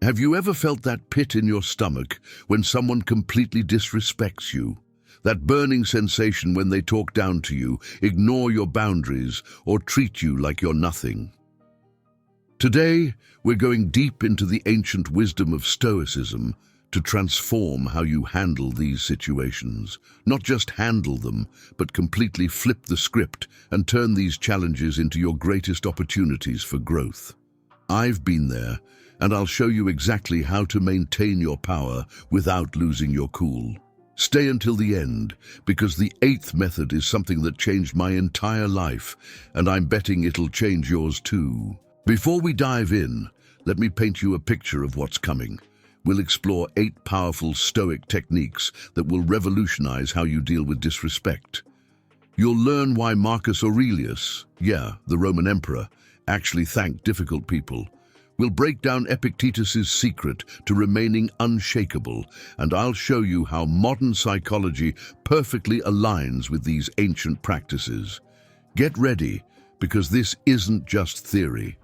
Have you ever felt that pit in your stomach when someone completely disrespects you? That burning sensation when they talk down to you, ignore your boundaries, or treat you like you're nothing? Today, we're going deep into the ancient wisdom of Stoicism to transform how you handle these situations. Not just handle them, but completely flip the script and turn these challenges into your greatest opportunities for growth. I've been there, and I'll show you exactly how to maintain your power without losing your cool. Stay until the end, because the 8th method is something that changed my entire life, and I'm betting it'll change yours too. Before we dive in, let me paint you a picture of what's coming. We'll explore 8 powerful Stoic techniques that will revolutionize how you deal with disrespect. You'll learn why Marcus Aurelius, the Roman emperor, actually thanked difficult people. We'll break down Epictetus's secret to remaining unshakable, and I'll show you how modern psychology perfectly aligns with these ancient practices. Get ready, because this isn't just theory.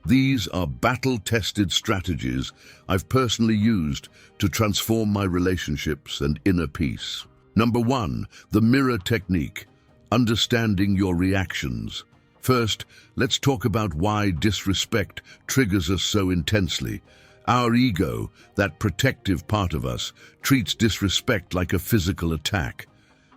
These are battle-tested strategies I've personally used to transform my relationships and inner peace. Number 1, the mirror technique, understanding your reactions. First, let's talk about why disrespect triggers us so intensely. Our ego, that protective part of us, treats disrespect like a physical attack.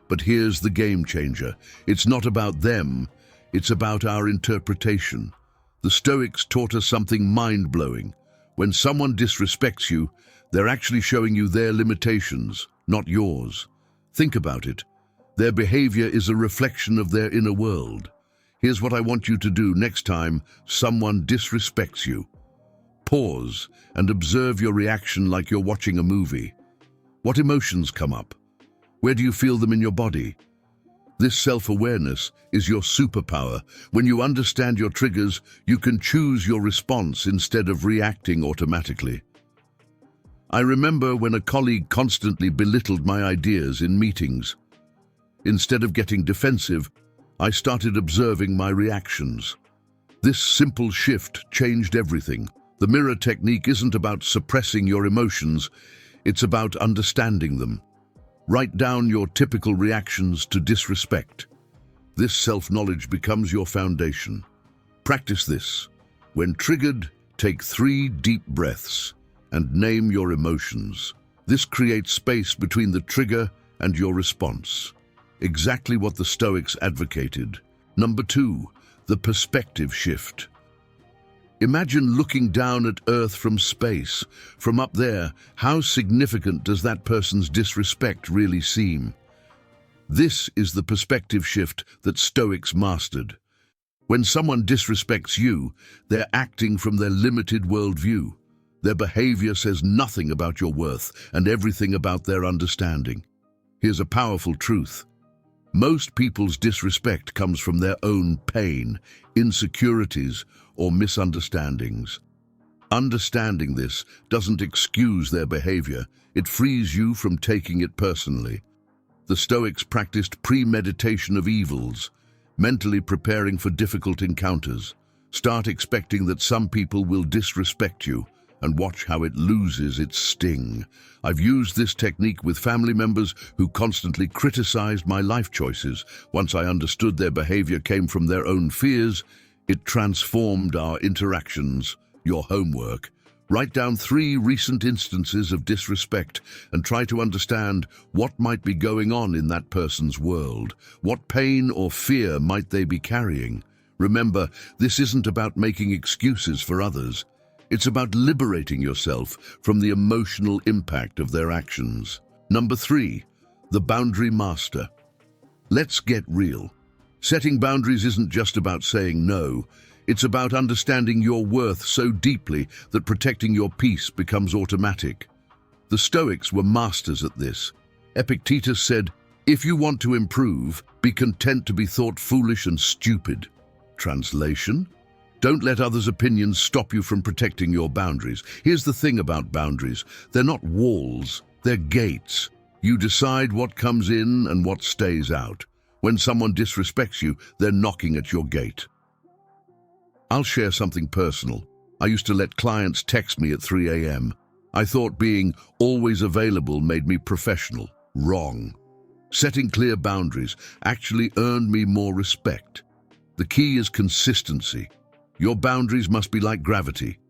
But here's the game changer. It's not about them, it's about our interpretation. The Stoics taught us something mind-blowing. When someone disrespects you, they're actually showing you their limitations, not yours. Think about it. Their behavior is a reflection of their inner world. Here's what I want you to do next time someone disrespects you. Pause and observe your reaction like you're watching a movie. What emotions come up? Where do you feel them in your body? This self-awareness is your superpower. When you understand your triggers, you can choose your response instead of reacting automatically. I remember when a colleague constantly belittled my ideas in meetings. Instead of getting defensive, I started observing my reactions. This simple shift changed everything. The mirror technique isn't about suppressing your emotions, it's about understanding them. Write down your typical reactions to disrespect. This self-knowledge becomes your foundation. Practice this. When triggered, take 3 deep breaths and name your emotions. This creates space between the trigger and your response. Exactly what the Stoics advocated. Number 2, the perspective shift. Imagine looking down at Earth from space. From up there, how significant does that person's disrespect really seem? This is the perspective shift that Stoics mastered. When someone disrespects you, they're acting from their limited worldview. Their behavior says nothing about your worth and everything about their understanding. Here's a powerful truth. Most people's disrespect comes from their own pain, insecurities, or misunderstandings. Understanding this doesn't excuse their behavior, it frees you from taking it personally. The Stoics practiced premeditation of evils, mentally preparing for difficult encounters. Start expecting that some people will disrespect you, and watch how it loses its sting. I've used this technique with family members who constantly criticized my life choices. Once I understood their behavior came from their own fears, it transformed our interactions. Your homework. Write down 3 recent instances of disrespect and try to understand what might be going on in that person's world. What pain or fear might they be carrying? Remember, this isn't about making excuses for others. It's about liberating yourself from the emotional impact of their actions. Number 3, the boundary master. Let's get real. Setting boundaries isn't just about saying no. It's about understanding your worth so deeply that protecting your peace becomes automatic. The Stoics were masters at this. Epictetus said, "If you want to improve, be content to be thought foolish and stupid." Translation? Don't let others' opinions stop you from protecting your boundaries. Here's the thing about boundaries. They're not walls, they're gates. You decide what comes in and what stays out. When someone disrespects you, they're knocking at your gate. I'll share something personal. I used to let clients text me at 3 a.m. I thought being always available made me professional. Wrong. Setting clear boundaries actually earned me more respect. The key is consistency. Your boundaries must be like gravity,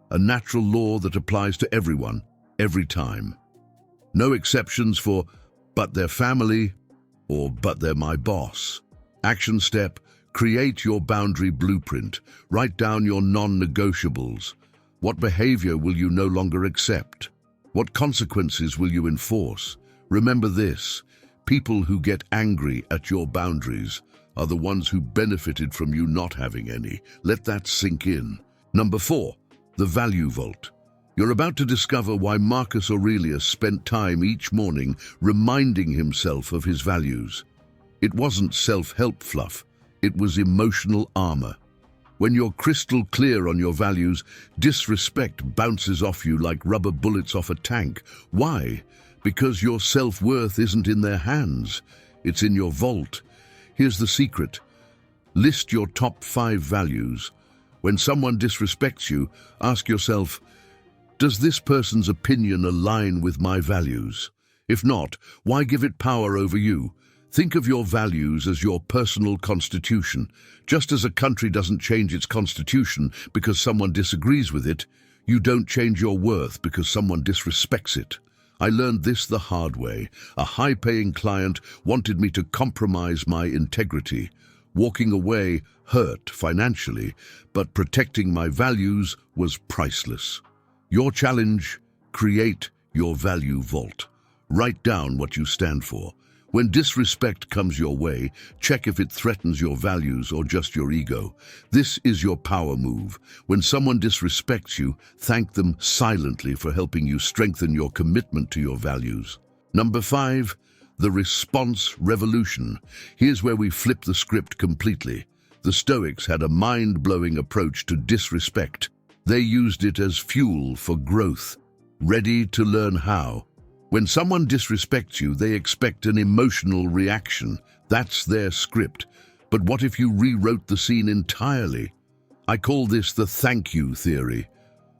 a natural law that applies to everyone, every time. No exceptions for, but they're family, or but they're my boss. Action step, create your boundary blueprint. Write down your non-negotiables. What behavior will you no longer accept? What consequences will you enforce? Remember this, people who get angry at your boundaries are the ones who benefited from you not having any. Let that sink in. Number 4, the value vault. You're about to discover why Marcus Aurelius spent time each morning reminding himself of his values. It wasn't self-help fluff, it was emotional armor. When you're crystal clear on your values, disrespect bounces off you like rubber bullets off a tank. Why? Because your self-worth isn't in their hands, it's in your vault. Here's the secret. List your top 5 values. When someone disrespects you, ask yourself, does this person's opinion align with my values? If not, why give it power over you? Think of your values as your personal constitution. Just as a country doesn't change its constitution because someone disagrees with it, you don't change your worth because someone disrespects it. I learned this the hard way. A high-paying client wanted me to compromise my integrity, walking away hurt financially, but protecting my values was priceless. Your challenge, create your value vault. Write down what you stand for. When disrespect comes your way, check if it threatens your values or just your ego. This is your power move. When someone disrespects you, thank them silently for helping you strengthen your commitment to your values. Number 5, the response revolution. Here's where we flip the script completely. The Stoics had a mind-blowing approach to disrespect. They used it as fuel for growth. Ready to learn how? When someone disrespects you, they expect an emotional reaction. That's their script. But what if you rewrote the scene entirely? I call this the thank you theory.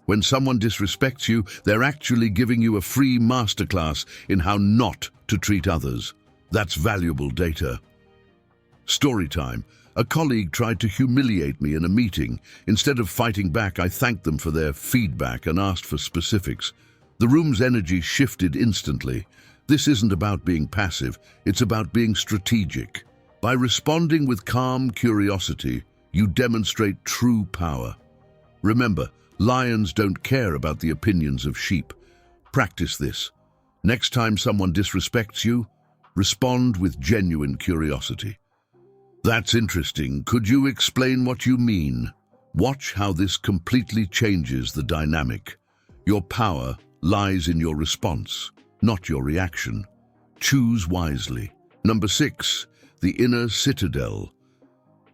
When someone disrespects you, they're actually giving you a free masterclass in how not to treat others. That's valuable data. Story time. A colleague tried to humiliate me in a meeting. Instead of fighting back, I thanked them for their feedback and asked for specifics. The room's energy shifted instantly. This isn't about being passive, it's about being strategic. By responding with calm curiosity, you demonstrate true power. Remember, lions don't care about the opinions of sheep. Practice this. Next time someone disrespects you, respond with genuine curiosity. That's interesting. Could you explain what you mean? Watch how this completely changes the dynamic. Your power lies in your response, not your reaction. Choose wisely. Number 6, the Inner Citadel.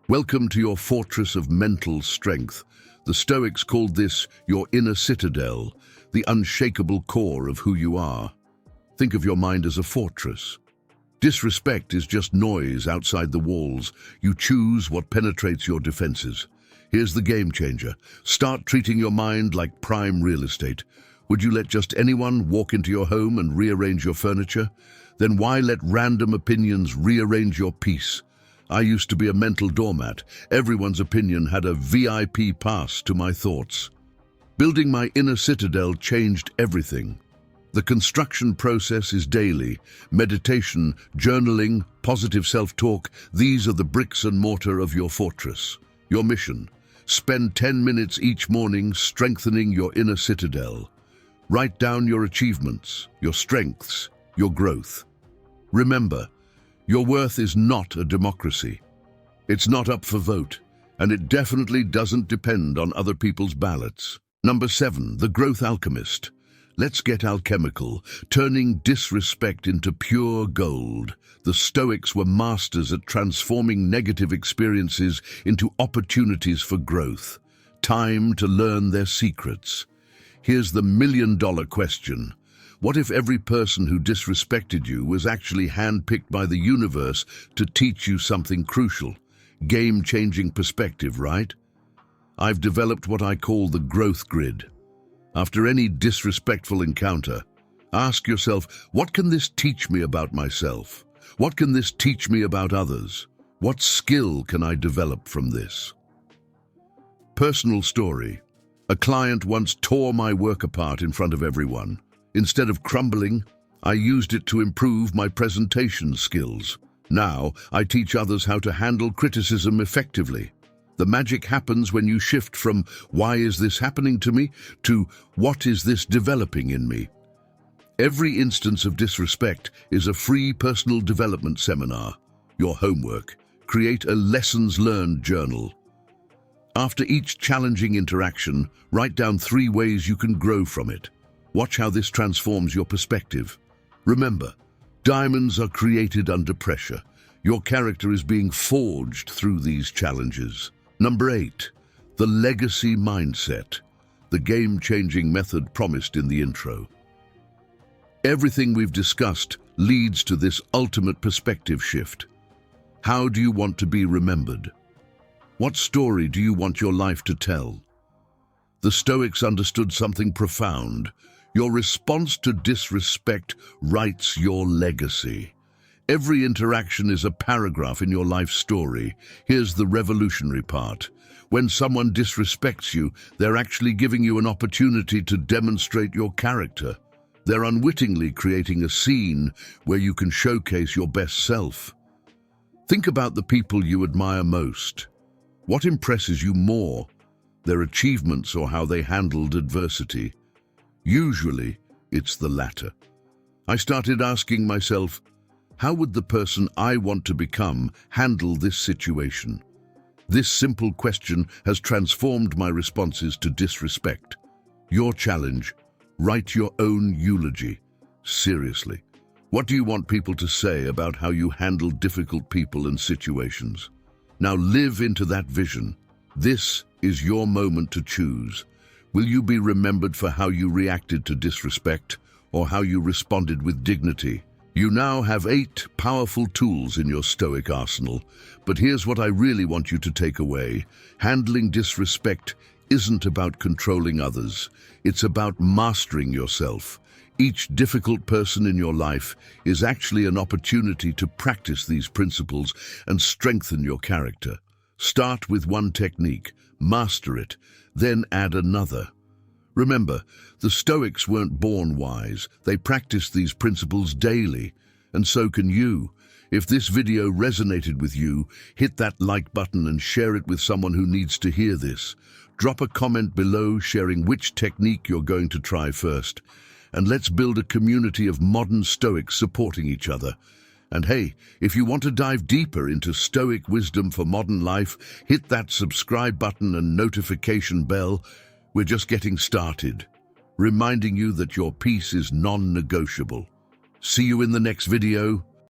Welcome to your fortress of mental strength. The Stoics called this your inner citadel, the unshakable core of who you are. Think of your mind as a fortress. Disrespect is just noise outside the walls. You choose what penetrates your defenses. Here's the game changer. Start treating your mind like prime real estate. Would you let just anyone walk into your home and rearrange your furniture? Then why let random opinions rearrange your peace? I used to be a mental doormat. Everyone's opinion had a VIP pass to my thoughts. Building my inner citadel changed everything. The construction process is daily. Meditation, journaling, positive self-talk, these are the bricks and mortar of your fortress. Your mission: spend 10 minutes each morning strengthening your inner citadel. Write down your achievements, your strengths, your growth. Remember, your worth is not a democracy. It's not up for vote, and it definitely doesn't depend on other people's ballots. Number 7, the growth alchemist. Let's get alchemical, turning disrespect into pure gold. The Stoics were masters at transforming negative experiences into opportunities for growth. Time to learn their secrets. Here's the million-dollar question. What if every person who disrespected you was actually handpicked by the universe to teach you something crucial? Game-changing perspective, right? I've developed what I call the growth grid. After any disrespectful encounter, ask yourself, what can this teach me about myself? What can this teach me about others? What skill can I develop from this? Personal story. A client once tore my work apart in front of everyone. Instead of crumbling, I used it to improve my presentation skills. Now, I teach others how to handle criticism effectively. The magic happens when you shift from "why is this happening to me" to "what is this developing in me?" Every instance of disrespect is a free personal development seminar. Your homework: create a lessons learned journal. After each challenging interaction, write down 3 ways you can grow from it. Watch how this transforms your perspective. Remember, diamonds are created under pressure. Your character is being forged through these challenges. Number 8, the legacy mindset, the game-changing method promised in the intro. Everything we've discussed leads to this ultimate perspective shift. How do you want to be remembered? What story do you want your life to tell? The Stoics understood something profound. Your response to disrespect writes your legacy. Every interaction is a paragraph in your life story. Here's the revolutionary part. When someone disrespects you, they're actually giving you an opportunity to demonstrate your character. They're unwittingly creating a scene where you can showcase your best self. Think about the people you admire most. What impresses you more? Their achievements or how they handled adversity? Usually, it's the latter. I started asking myself, how would the person I want to become handle this situation? This simple question has transformed my responses to disrespect. Your challenge: write your own eulogy. Seriously, what do you want people to say about how you handle difficult people and situations? Now live into that vision. This is your moment to choose. Will you be remembered for how you reacted to disrespect or how you responded with dignity? You now have 8 powerful tools in your Stoic arsenal, but here's what I really want you to take away. Handling disrespect isn't about controlling others. It's about mastering yourself. Each difficult person in your life is actually an opportunity to practice these principles and strengthen your character. Start with one technique, master it, then add another. Remember, the Stoics weren't born wise. They practiced these principles daily, and so can you. If this video resonated with you, hit that like button and share it with someone who needs to hear this. Drop a comment below sharing which technique you're going to try first. And let's build a community of modern Stoics supporting each other. And hey, if you want to dive deeper into Stoic wisdom for modern life, hit that subscribe button and notification bell. We're just getting started, reminding you that your peace is non-negotiable. See you in the next video.